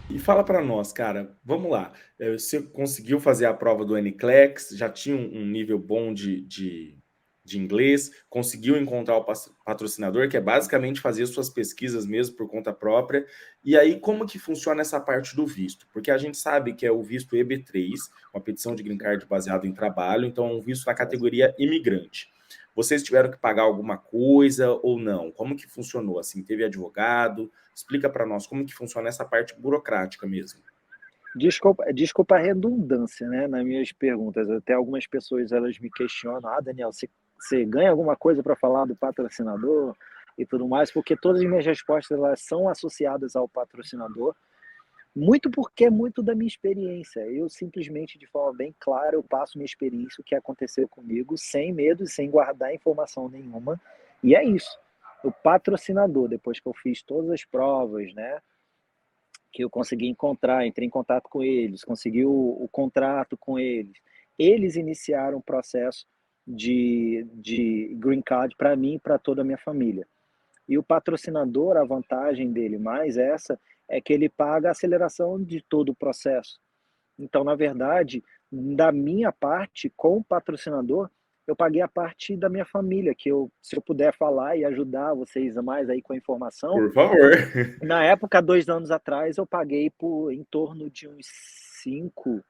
E fala para nós, cara, vamos lá. Você conseguiu fazer a prova do NCLEX, já tinha um nível bom de inglês, conseguiu encontrar o patrocinador, que é basicamente fazer suas pesquisas mesmo por conta própria. E aí, como que funciona essa parte do visto? Porque a gente sabe que é o visto EB3, uma petição de green card baseado em trabalho, então é um visto na categoria imigrante. Vocês tiveram que pagar alguma coisa ou não? Como que funcionou? Assim, teve advogado? Explica para nós como que funciona essa parte burocrática mesmo. Desculpa a redundância, né, nas minhas perguntas. Até algumas pessoas elas me questionam: ah, Daniel, você ganha alguma coisa para falar do patrocinador e tudo mais? Porque todas as minhas respostas elas são associadas ao patrocinador, muito porque é muito da minha experiência. Eu simplesmente, de forma bem clara, eu passo minha experiência, o que aconteceu comigo, sem medo e sem guardar informação nenhuma. E é isso. O patrocinador, depois que eu fiz todas as provas, né, que eu consegui encontrar, entrei em contato com eles, consegui o contrato com eles. Eles iniciaram o processo de green card para mim e para toda a minha família. E o patrocinador, a vantagem dele mais essa, é que ele paga a aceleração de todo o processo. Então, na verdade, da minha parte, com o patrocinador, eu paguei a parte da minha família, que eu, se eu puder falar e ajudar vocês mais aí com a informação, Por favor. na época, 2 anos atrás, eu paguei por em torno de uns 5,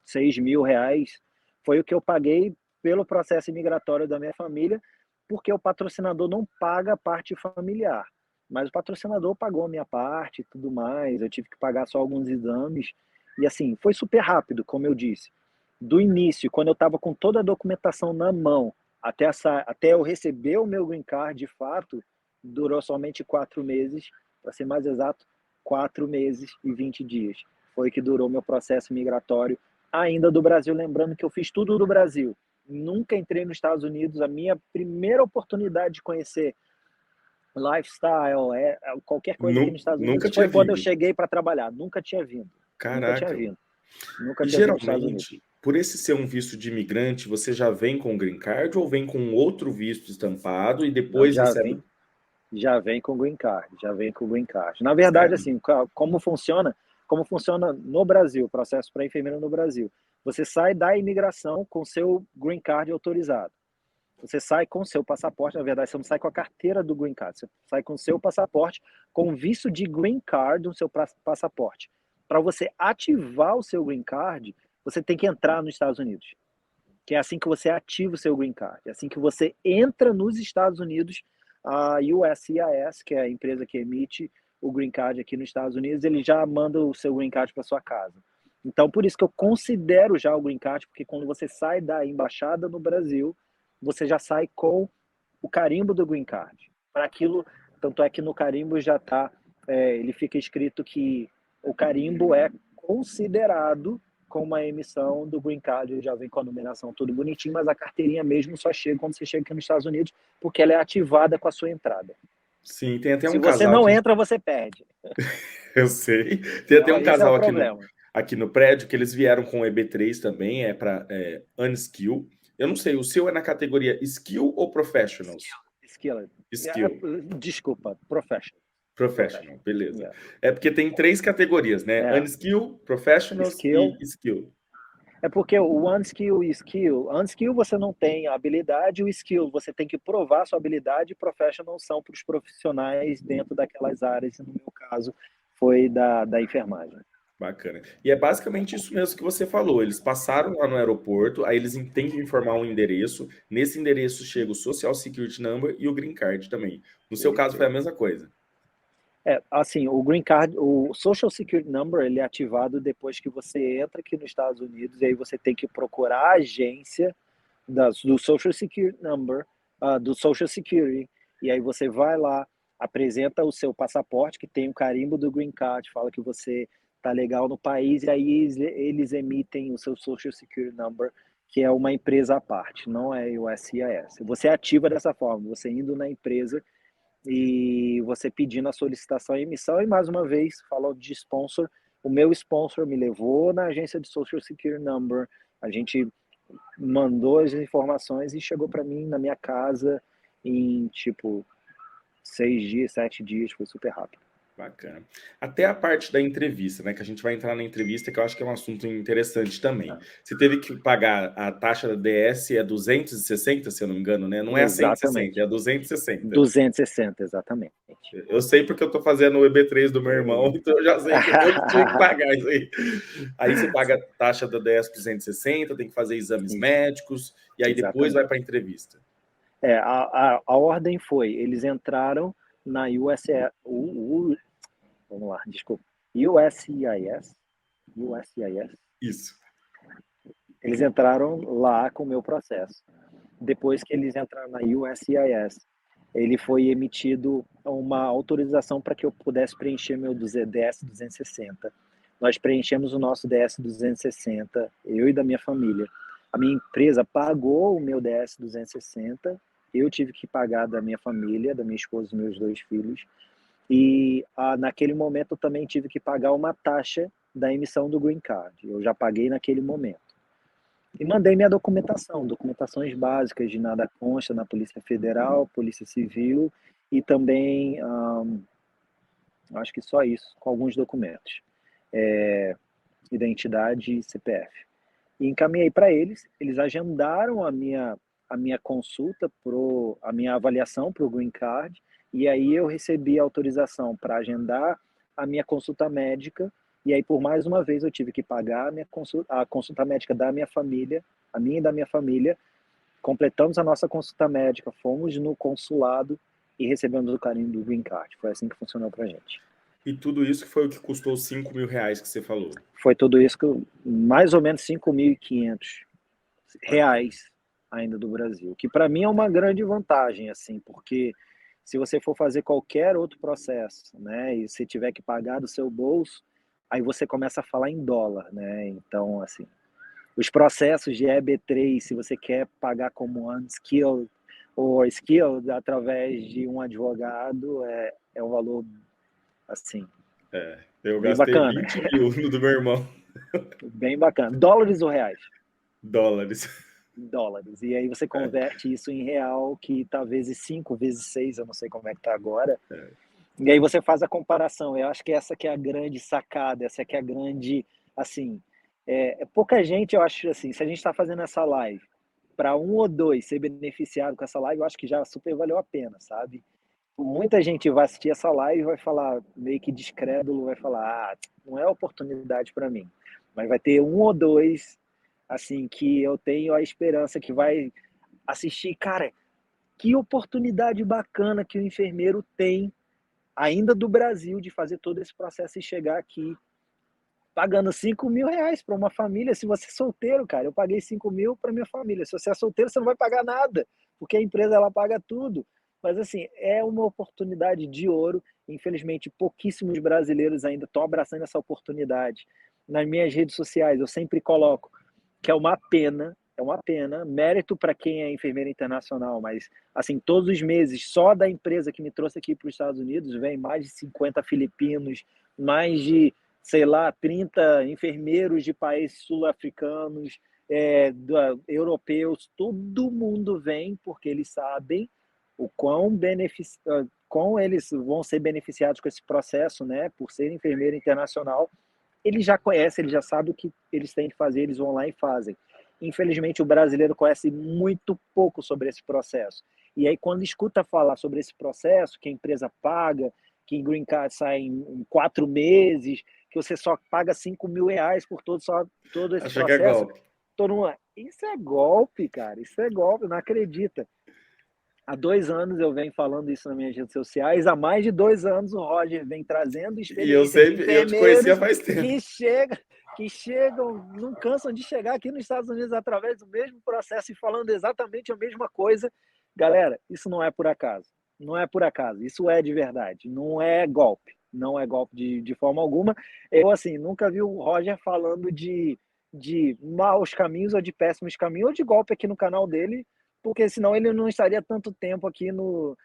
6 mil reais. Foi o que eu paguei pelo processo imigratório da minha família, porque o patrocinador não paga a parte familiar. Mas o patrocinador pagou a minha parte e tudo mais. Eu tive que pagar só alguns exames. E assim, foi super rápido, como eu disse. Do início, quando eu estava com toda a documentação na mão, até eu receber o meu green card de fato, durou somente 4 meses, para ser mais exato, 4 meses e 20 dias. Foi que durou meu processo migratório ainda do Brasil, lembrando que eu fiz tudo do Brasil. Nunca entrei nos Estados Unidos. A minha primeira oportunidade de conhecer lifestyle, qualquer coisa aqui nos Estados Nunca Unidos, tinha foi quando eu vindo. cheguei para trabalhar. Nunca tinha vindo. Nunca tinha Caraca. vindo. Nunca E tinha vindo nos Estados Unidos. geralmente, por esse ser um visto de imigrante, você já vem com o green card ou vem com outro visto estampado e Não, depois recebe. já vem com green card, já vem com green card. Na verdade, Sério? assim, como funciona no Brasil, o processo para enfermeiro no Brasil. Você sai da imigração com seu green card autorizado. Você sai com o seu passaporte, na verdade, você não sai com a carteira do Green Card, você sai com o seu passaporte, com visto de Green Card no seu passaporte. Para você ativar o seu Green Card, você tem que entrar nos Estados Unidos. Que é assim que você ativa o seu Green Card. É assim que você entra nos Estados Unidos, a USCIS, que é a empresa que emite o Green Card aqui nos Estados Unidos, ele já manda o seu Green Card para sua casa. Então, por isso que eu considero já o Green Card, porque quando você sai da embaixada no Brasil, você já sai com o carimbo do Green Card. Para aquilo, tanto é que no carimbo já está, ele fica escrito que o carimbo é considerado como uma emissão do Green Card, já vem com a numeração tudo bonitinho, mas a carteirinha mesmo só chega quando você chega aqui nos Estados Unidos, porque ela é ativada com a sua entrada. Sim, tem até Se um você casal não aqui, entra, você perde. eu sei. Tem até Então, um esse é o casal problema. aqui no prédio que eles vieram com o EB3 também, é para Unskill. Eu não sei, o seu é na categoria Skill ou Professionals? Skill. Skill. Desculpa, professional. Professional, Professional. beleza. Yeah. É porque tem três categorias, né? É. Unskill, Professionals Skill. e Skill. É porque o one skill e skill, unskill você não tem a habilidade, o skill você tem que provar sua habilidade, e professional são para os profissionais dentro daquelas áreas, no meu caso foi da enfermagem. Bacana. E é basicamente isso mesmo que você falou. Eles passaram lá no aeroporto, aí eles têm que informar um endereço. Nesse endereço chega o Social Security Number e o Green Card também. No seu caso foi a mesma coisa. Assim, o Green Card, o Social Security Number, ele é ativado depois que você entra aqui nos Estados Unidos, e aí você tem que procurar a agência do Social Security Number, do Social Security, e aí você vai lá, apresenta o seu passaporte, que tem o carimbo do Green Card, fala que você tá legal no país, e aí eles emitem o seu Social Security Number, que é uma empresa à parte, não é o SIS. Você ativa dessa forma, você indo na empresa e você pedindo a solicitação e emissão, e mais uma vez, falou de sponsor, o meu sponsor me levou na agência de Social Security Number, a gente mandou as informações e chegou para mim na minha casa em, tipo, 6 dias, 7 dias, foi super rápido. Bacana. Até a parte da entrevista, né? Que a gente vai entrar na entrevista, que eu acho que é um assunto interessante também. Você teve que pagar a taxa da DS, é 260, se eu não me engano, né? Não é a 160, é Exatamente. a 260. 260, exatamente. Eu sei porque eu tô fazendo o EB3 do meu irmão, então eu já sei que eu que tive que pagar isso aí. Aí você paga a taxa da DS 260, tem que fazer exames Isso, médicos, e aí depois vai exatamente. para a entrevista. A ordem foi, eles entraram na vamos lá, desculpa, USCIS, Isso. eles entraram lá com o meu processo. Depois que eles entraram na USCIS, ele foi emitido uma autorização para que eu pudesse preencher meu DS 260. Nós preenchemos o nosso DS 260, eu e da minha família. A minha empresa pagou o meu DS 260, eu tive que pagar da minha família, da minha esposa e meus 2 filhos. E naquele momento eu também tive que pagar uma taxa da emissão do Green Card. Eu já paguei naquele momento. E mandei minha documentação, documentações básicas de nada consta na Polícia Federal, Polícia Civil e também, acho que só isso, com alguns documentos, identidade e CPF. E encaminhei para eles, eles agendaram a minha consulta, a minha avaliação para o Green Card, e aí eu recebi a autorização para agendar a minha consulta médica, e aí por mais uma vez eu tive que pagar a consulta médica da minha família, a minha e da minha família, completamos a nossa consulta médica, fomos no consulado e recebemos o carimbo do Green Card. Foi assim que funcionou para a gente. E tudo isso que foi o que custou os 5 mil reais que você falou. Foi tudo isso, mais ou menos 5.500 Bacana. reais ainda do Brasil, que para mim é uma grande vantagem, assim, porque se você for fazer qualquer outro processo, né, e você tiver que pagar do seu bolso, aí você começa a falar em dólar, né? Então, assim, os processos de EB3, se você quer pagar como unskilled ou skilled através de um advogado, é um valor, assim, Eu bem gastei bacana. 20 mil no do meu irmão. Bem bacana. Dólares ou reais? Dólares. Dólares. E aí você converte isso em real, que tá vezes 5, vezes 6, eu não sei como é que tá agora. E aí você faz a comparação. Eu acho que essa que é a grande sacada, essa que é a grande, assim, pouca gente, eu acho assim, se a gente está fazendo essa live para um ou dois ser beneficiado com essa live, eu acho que já super valeu a pena, sabe? Muita gente vai assistir essa live e vai falar, meio que descrédulo, vai falar, não é oportunidade para mim. Mas vai ter um ou dois, assim, que eu tenho a esperança que vai assistir. Cara, que oportunidade bacana que o enfermeiro tem, ainda do Brasil, de fazer todo esse processo e chegar aqui pagando 5 mil reais para uma família. Se você é solteiro, cara, eu paguei 5 mil para minha família. Se você é solteiro, você não vai pagar nada, porque a empresa ela paga tudo. Mas assim, é uma oportunidade de ouro. Infelizmente, pouquíssimos brasileiros ainda estão abraçando essa oportunidade. Nas minhas redes sociais, eu sempre coloco que é uma pena, mérito para quem é enfermeira internacional, mas assim, todos os meses, só da empresa que me trouxe aqui para os Estados Unidos, vem mais de 50 filipinos, mais de, sei lá, 30 enfermeiros de países sul-africanos, europeus, todo mundo vem porque eles sabem o quão eles vão ser beneficiados com esse processo, né, por ser enfermeiro internacional. Ele já conhece, ele já sabe o que eles têm que fazer, eles vão lá e fazem. Infelizmente, o brasileiro conhece muito pouco sobre esse processo. E aí, quando escuta falar sobre esse processo, que a empresa paga, que Green Card sai em 4 meses, que você só paga 5 mil reais por todo esse Acha que é processo, golpe. todo mundo, isso é golpe, cara, isso é golpe, não acredita. Há 2 anos eu venho falando isso nas minhas redes sociais. Há mais de 2 anos o Roger vem trazendo E eu experiência de sempre, eu te conhecia enfermeiros faz tempo. que chegam, não cansam de chegar aqui nos Estados Unidos através do mesmo processo e falando exatamente a mesma coisa. Galera, isso não é por acaso. Não é por acaso. Isso é de verdade. Não é golpe. Não é golpe de forma alguma. Eu, assim, nunca vi o Roger falando de maus caminhos ou de péssimos caminhos ou de golpe aqui no canal dele, porque senão ele não estaria tanto tempo aqui no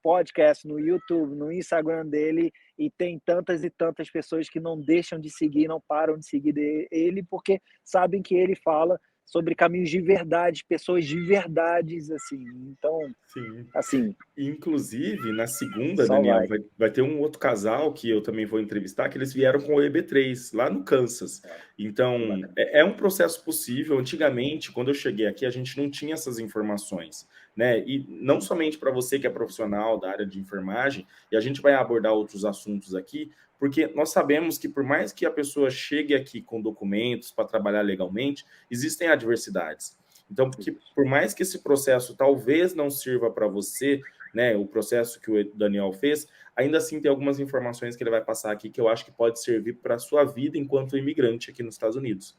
podcast, no YouTube, no Instagram dele, e tem tantas e tantas pessoas que não deixam de seguir, não param de seguir ele, porque sabem que ele fala sobre caminhos de verdade, pessoas de verdades, assim. Então, Sim. assim, Inclusive, na segunda, só Daniel, vai. vai ter um outro casal que eu também vou entrevistar, que eles vieram com o EB3, lá no Kansas. Ó, que Então, bacana. é um processo possível. Antigamente, quando eu cheguei aqui, a gente não tinha essas informações, né? E não somente para você que é profissional da área de enfermagem, e a gente vai abordar outros assuntos aqui, porque nós sabemos que por mais que a pessoa chegue aqui com documentos para trabalhar legalmente, existem adversidades. Então, porque por mais que esse processo talvez não sirva para você, né, o processo que o Daniel fez, ainda assim tem algumas informações que ele vai passar aqui que eu acho que pode servir para a sua vida enquanto imigrante aqui nos Estados Unidos.